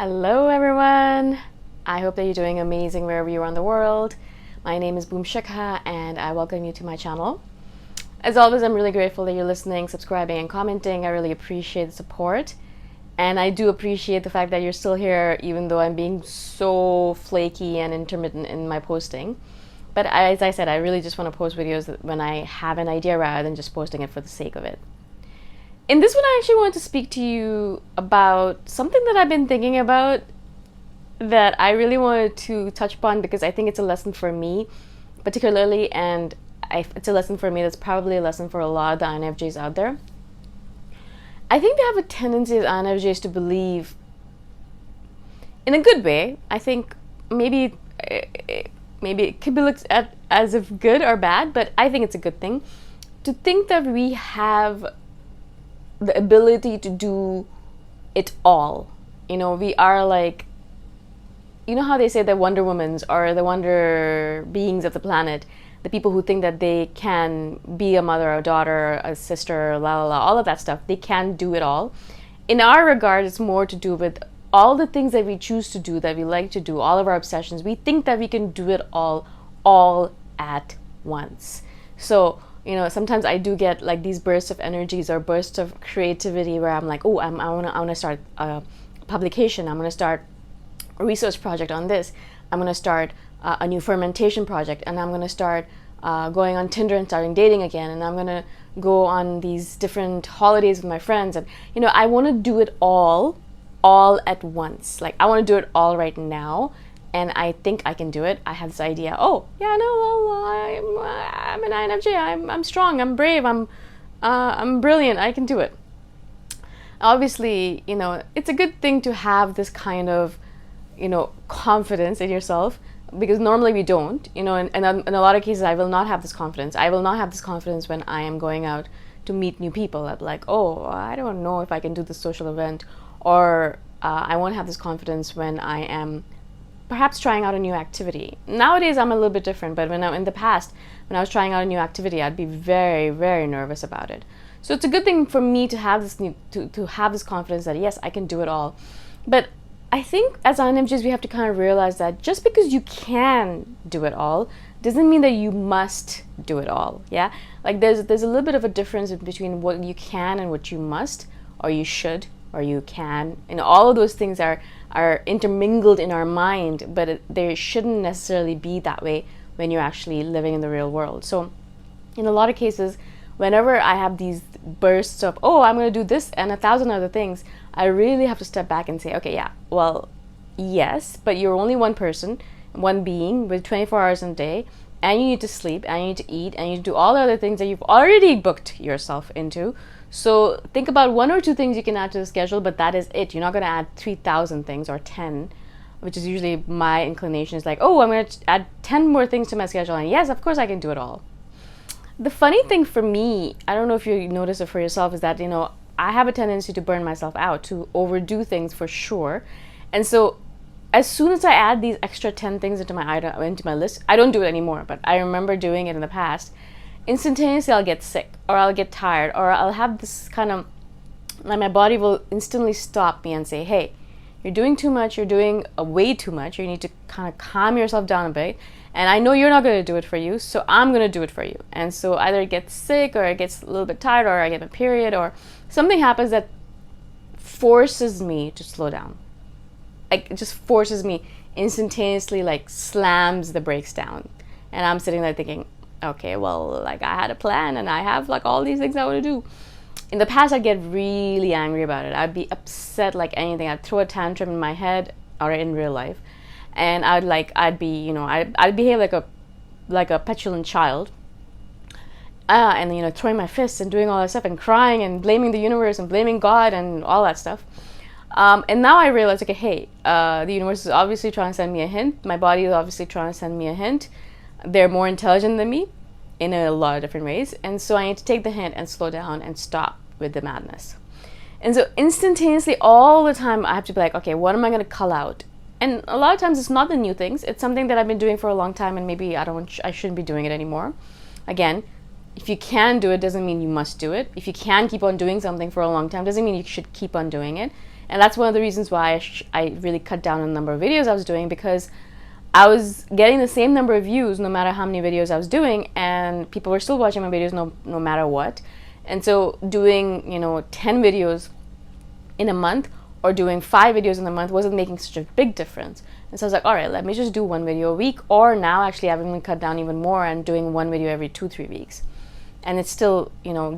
Hello everyone! I hope that you're doing amazing wherever you are in the world. My name is Boom Shikha and I welcome you to my channel. As always, I'm really grateful that you're listening, subscribing, and commenting. I really appreciate the support. And I do appreciate the fact that you're still here even though I'm being so flaky and intermittent in my posting. But as I said, I really just want to post videos when I have an idea rather than just posting it for the sake of it. In this one, I actually wanted to speak to you about something that I've been thinking about that I really wanted to touch upon because I think it's a lesson for me particularly, and it's a lesson for me that's probably a lesson for a lot of the INFJs out there. I think they have a tendency as INFJs to believe, in a good way, I think maybe it could be looked at as if good or bad, but I think it's a good thing, to think that we have the ability to do it all. You know, we are like, you know how they say the Wonder Womans or the wonder beings of the planet, the people who think that they can be a mother, a daughter, a sister, la la la, all of that stuff. They can do it all. In our regard, it's more to do with all the things that we choose to do, that we like to do, all of our obsessions. We think that we can do it all at once. So, you know, sometimes I do get like these bursts of energies or bursts of creativity where I'm like, oh, I want to start a publication. I'm going to start a research project on this. I'm going to start a new fermentation project, and I'm going to start going on Tinder and starting dating again. And I'm going to go on these different holidays with my friends. And, you know, I want to do it all at once. Like, I want to do it all right now. And I think I can do it. I have this idea. Oh, yeah, no, well, I'm an INFJ. I'm strong. I'm brave. I'm brilliant. I can do it. Obviously, you know, it's a good thing to have this kind of, you know, confidence in yourself, because normally we don't. You know, and in a lot of cases, I will not have this confidence. I will not have this confidence when I am going out to meet new people. I'm like, oh, I don't know if I can do this social event, or I won't have this confidence when I am perhaps trying out a new activity. Nowadays, I'm a little bit different, but in the past, when I was trying out a new activity, I'd be very, very nervous about it. So it's a good thing for me to have this to have this confidence that yes, I can do it all. But I think as INFJs, we have to kind of realize that just because you can do it all doesn't mean that you must do it all. Yeah, like there's a little bit of a difference between what you can and what you must, or you should, or you can. You know, all of those things are intermingled in our mind, but they shouldn't necessarily be that way when you're actually living in the real world. So in a lot of cases, whenever I have these bursts of, oh, I'm going to do this and 1,000 other things, I really have to step back and say, okay, yeah, well, yes, but you're only one person, one being with 24 hours in a day, and you need to sleep, and you need to eat, and you need to do all the other things that you've already booked yourself into. So think about 1 or 2 things you can add to the schedule, but that is it. You're not going to add 3,000 things or 10, which is usually my inclination. Is like, oh, I'm going to add 10 more things to my schedule, and yes, of course I can do it all. The funny thing for me, I don't know if you notice it for yourself, is that, you know, I have a tendency to burn myself out, to overdo things for sure. And so as soon as I add these extra 10 things into my list, I don't do it anymore, but I remember doing it in the past. Instantaneously, I'll get sick, or I'll get tired, or I'll have this kind of, like, my body will instantly stop me and say, hey, you're doing too much, you're doing way too much, you need to kind of calm yourself down a bit, and I know you're not going to do it for you, so I'm going to do it for you. And so either it gets sick, or it gets a little bit tired, or I get a period, or something happens that forces me to slow down. Like, it just forces me instantaneously, like, slams the brakes down. And I'm sitting there thinking, okay, well, like, I had a plan and I have like all these things I want to do. In the past, I'd get really angry about it. I'd be upset like anything. I'd throw a tantrum in my head or in real life, and I'd behave like a petulant child, and, you know, throwing my fists and doing all that stuff and crying and blaming the universe and blaming God and all that stuff. And now I realize, okay, hey, the universe is obviously trying to send me a hint. My body is obviously trying to send me a hint. They're more intelligent than me in a lot of different ways. And so I need to take the hint and slow down and stop with the madness. And so instantaneously, all the time, I have to be like, okay, what am I going to cull out? And a lot of times it's not the new things. It's something that I've been doing for a long time, and maybe I shouldn't be doing it anymore. Again, if you can do it, doesn't mean you must do it. If you can keep on doing something for a long time, doesn't mean you should keep on doing it. And that's one of the reasons why I really cut down on the number of videos I was doing, because I was getting the same number of views no matter how many videos I was doing, and people were still watching my videos no matter what. And so doing, 10 videos in a month or doing 5 videos in a month wasn't making such a big difference. And so I was like, all right, let me just do 1 video a week, or now actually I've even cut down even more and doing 1 video every 2-3 weeks. And it's still,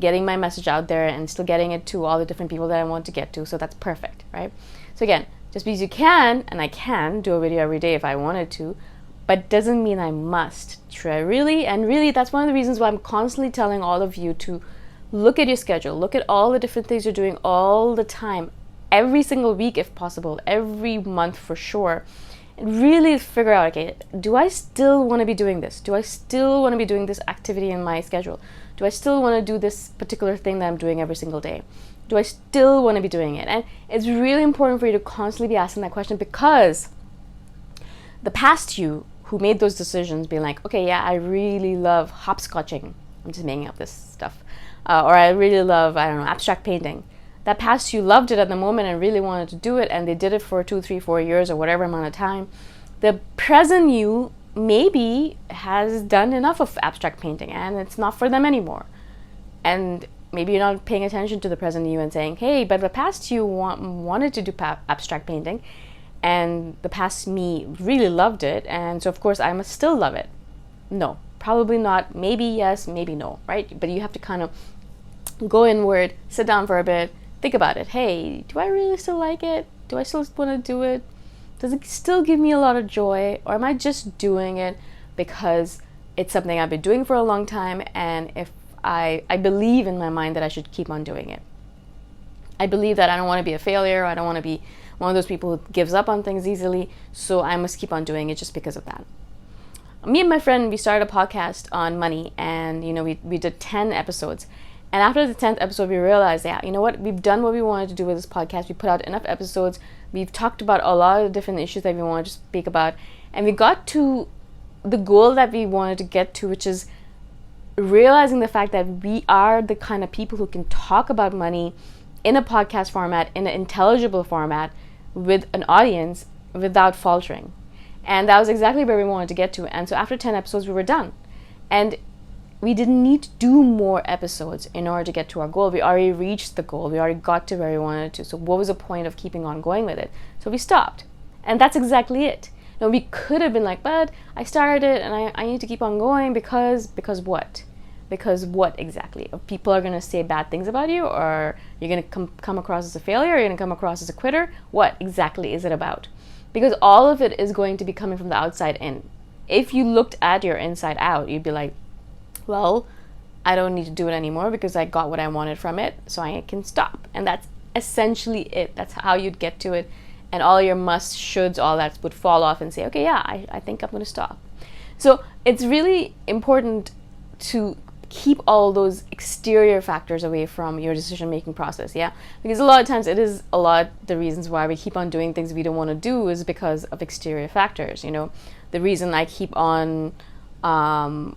getting my message out there and still getting it to all the different people that I want to get to. So that's perfect, right? So again, just because you can, and I can do a video every day if I wanted to, but doesn't mean I must. Try really, and really that's one of the reasons why I'm constantly telling all of you to look at your schedule, look at all the different things you're doing all the time, every single week if possible, every month for sure, and really figure out, okay, do I still want to be doing this? Do I still want to be doing this activity in my schedule? Do I still want to do this particular thing that I'm doing every single day? Do I still want to be doing it? And it's really important for you to constantly be asking that question, because the past you who made those decisions being like, okay, yeah, I really love hopscotching. I'm just making up this stuff. Or I really love, I don't know, abstract painting. That past you loved it at the moment and really wanted to do it, and they did it for 2, 3, 4 years or whatever amount of time. The present you maybe has done enough of abstract painting and it's not for them anymore. And maybe you're not paying attention to the present you and saying, hey, but the past you wanted to do abstract painting, and the past me really loved it, and so of course I must still love it. No, probably not. Maybe yes, maybe no, right? But you have to kind of go inward, sit down for a bit, think about it. Hey, do I really still like it? Do I still want to do it? Does it still give me a lot of joy? Or am I just doing it because it's something I've been doing for a long time, and if I believe in my mind that I should keep on doing it. I believe that I don't want to be a failure. I don't want to be one of those people who gives up on things easily, so I must keep on doing it just because of that. Me and my friend, we started a podcast on money, and we did 10 episodes. And after the 10th episode, we realized, yeah, you know what? We've done what we wanted to do with this podcast. We put out enough episodes. We've talked about a lot of different issues that we wanted to speak about. And we got to the goal that we wanted to get to, which is realizing the fact that we are the kind of people who can talk about money in a podcast format, in an intelligible format, with an audience without faltering. And that was exactly where we wanted to get to. And so after 10 episodes, we were done. And we didn't need to do more episodes in order to get to our goal. We already reached the goal. We already got to where we wanted to. So what was the point of keeping on going with it? So we stopped. And that's exactly it. Now, we could have been like, but I started it and I need to keep on going because what? Because what exactly? People are going to say bad things about you, or you're going to come across as a failure, or you're going to come across as a quitter? What exactly is it about? Because all of it is going to be coming from the outside in. If you looked at your inside out, you'd be like, well, I don't need to do it anymore because I got what I wanted from it, so I can stop. And that's essentially it. That's how you'd get to it. And all your musts, shoulds, all that would fall off and say, okay, yeah, I think I'm going to stop. So it's really important to keep all those exterior factors away from your decision-making process, yeah? Because a lot of times it is a lot the reasons why we keep on doing things we don't want to do is because of exterior factors, The reason I keep on, I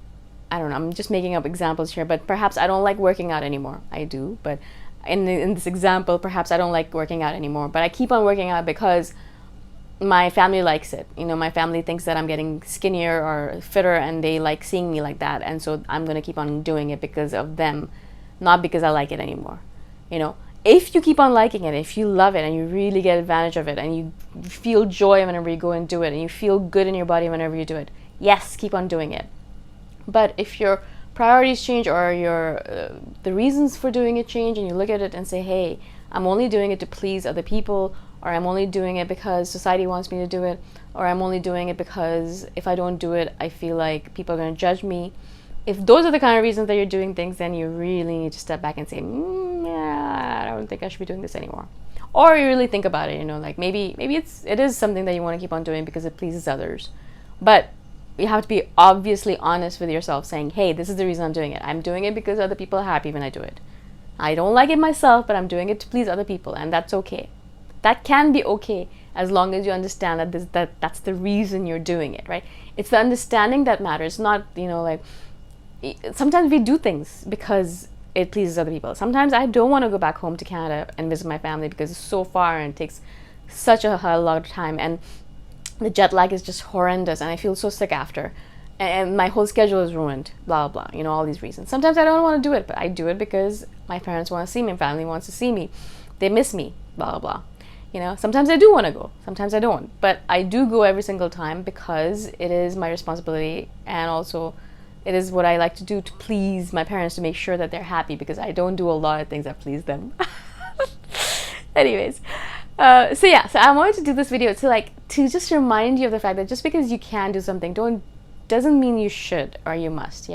don't know, I'm just making up examples here, but perhaps I don't like working out anymore. I do, but in this example, perhaps I don't like working out anymore, but I keep on working out because my family likes it. My family thinks that I'm getting skinnier or fitter, and they like seeing me like that. And so I'm going to keep on doing it because of them, not because I like it anymore. If you keep on liking it, if you love it and you really get advantage of it and you feel joy whenever you go and do it and you feel good in your body whenever you do it, yes, keep on doing it. But if your priorities change or the reasons for doing it change, and you look at it and say, hey, I'm only doing it to please other people, or I'm only doing it because society wants me to do it, or I'm only doing it because if I don't do it, I feel like people are going to judge me. If those are the kind of reasons that you're doing things, then you really need to step back and say, yeah, I don't think I should be doing this anymore. Or you really think about it, like maybe it is something that you want to keep on doing because it pleases others. But you have to be obviously honest with yourself, saying, hey, this is the reason I'm doing it. I'm doing it because other people are happy when I do it. I don't like it myself, but I'm doing it to please other people, and that's okay. That can be okay as long as you understand that that's the reason you're doing it, right? It's the understanding that matters, not, sometimes we do things because it pleases other people. Sometimes I don't want to go back home to Canada and visit my family because it's so far and it takes such a lot of time, and the jet lag is just horrendous, and I feel so sick after, and my whole schedule is ruined, blah blah blah, all these reasons. Sometimes I don't want to do it, but I do it because my parents want to see me, my family wants to see me, they miss me, blah blah blah. Sometimes I do want to go, sometimes I don't, but I do go every single time because it is my responsibility, and also it is what I like to do to please my parents, to make sure that they're happy, because I don't do a lot of things that please them. Anyways, so I wanted to do this video to just remind you of the fact that just because you can do something doesn't mean you should or you must.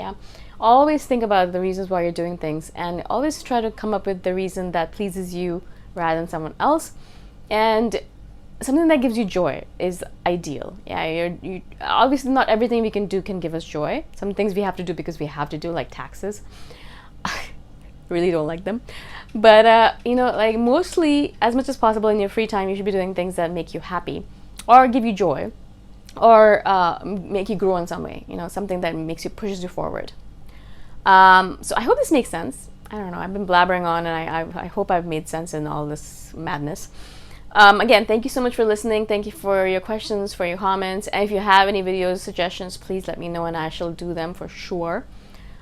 Always think about the reasons why you're doing things, and always try to come up with the reason that pleases you rather than someone else, and something that gives you joy is ideal. You obviously not everything we can do can give us joy. Some things we have to do because we have to do, like taxes. Really don't like them, but mostly, as much as possible in your free time, you should be doing things that make you happy or give you joy, or make you grow in some way, something that pushes you forward. So I hope this makes sense. I don't know, I've been blabbering on, and I hope I've made sense in all this madness. Again, thank you so much for listening. Thank you for your questions, for your comments, and if you have any videos, suggestions, please let me know and I shall do them for sure.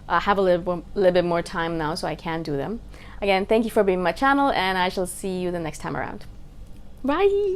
I have a little bit more time now, so I can do them. Again, thank you for being on my channel, and I shall see you the next time around. Bye!